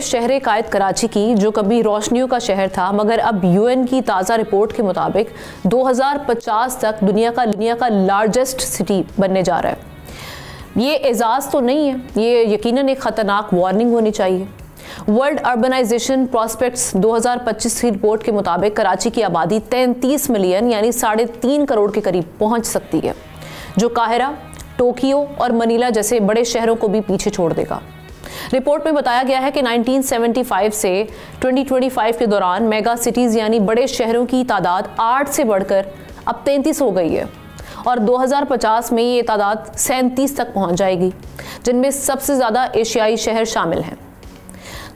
शहर कायद कराची की, जो कभी रोशनियों का शहर था मगर अब यूएन की ताज़ा रिपोर्ट के मुताबिक 2050 तक दुनिया का लार्जेस्ट सिटी बनने जा रहा है। ये एजाज़ तो नहीं है, ये यकीनन एक ख़तरनाक वार्निंग होनी चाहिए। वर्ल्ड अर्बनाइजेशन प्रॉस्पेक्ट्स 2025 की रिपोर्ट के मुताबिक कराची की आबादी 33 मिलियन यानी 3.5 करोड़ के करीब पहुंच सकती है, जो काहिरा, टोक्यो और मनीला जैसे बड़े शहरों को भी पीछे छोड़ देगा। रिपोर्ट में बताया गया है कि 1975 से 2025 के दौरान मेगा सिटीज़ यानी बड़े शहरों की तादाद 8 से बढ़कर अब 33 हो गई है और 2050 में ये तादाद 37 तक पहुंच जाएगी, जिनमें सबसे ज़्यादा एशियाई शहर शामिल हैं।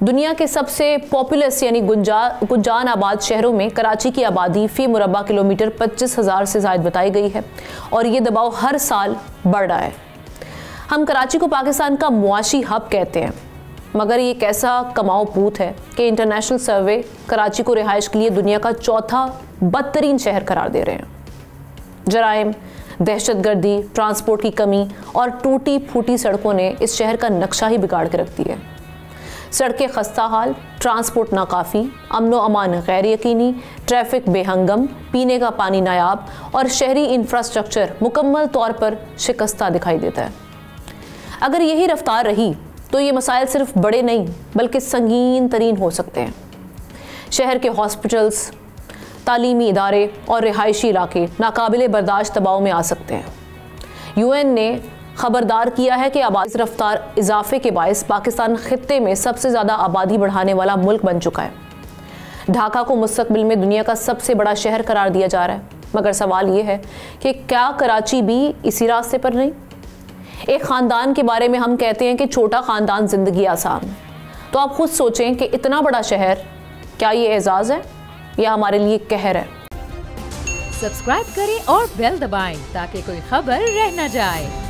दुनिया के सबसे पॉपुलस यानी गुंजान आबाद शहरों में कराची की आबादी फी मुरबा किलोमीटर 25,000 से ज़ायद बताई गई है और ये दबाव हर साल बढ़ रहा है। हम कराची को पाकिस्तान का मुआशी हब कहते हैं, मगर ये कैसा कमाओ पूत है कि इंटरनेशनल सर्वे कराची को रिहाइश के लिए दुनिया का चौथा बदतरीन शहर करार दे रहे हैं। जराइम, दहशतगर्दी, ट्रांसपोर्ट की कमी और टूटी फूटी सड़कों ने इस शहर का नक्शा ही बिगाड़ के रख दिया है। सड़कें खस्ता हाल, ट्रांसपोर्ट नाकाफ़ी, अमनो अमान गैर यकीनी, ट्रैफिक बेहंगम, पीने का पानी नायाब और शहरी इंफ्रास्ट्रक्चर मुकम्मल तौर पर शिकस्ता दिखाई देता है। अगर यही रफ्तार रही तो ये मसाइल सिर्फ बड़े नहीं बल्कि संगीन तरीन हो सकते हैं। शहर के हॉस्पिटल्स, तालीमी इदारे और रिहायशी इलाके नाकाबिले बर्दाश्त दबाव में आ सकते हैं। यूएन ने खबरदार किया है कि आबादी रफ्तार इजाफे के बायस पाकिस्तान खित्ते में सबसे ज़्यादा आबादी बढ़ाने वाला मुल्क बन चुका है। ढाका को मुस्तकबिल में दुनिया का सबसे बड़ा शहर करार दिया जा रहा है, मगर सवाल ये है कि क्या कराची भी इसी रास्ते पर नहीं? एक ख़ानदान के बारे में हम कहते हैं कि छोटा ख़ानदान ज़िंदगी आसान, तो आप खुद सोचें कि इतना बड़ा शहर, क्या ये एजाज़ है या हमारे लिए कहर है? सब्सक्राइब करें और बेल दबाएं ताकि कोई खबर रह न जाए।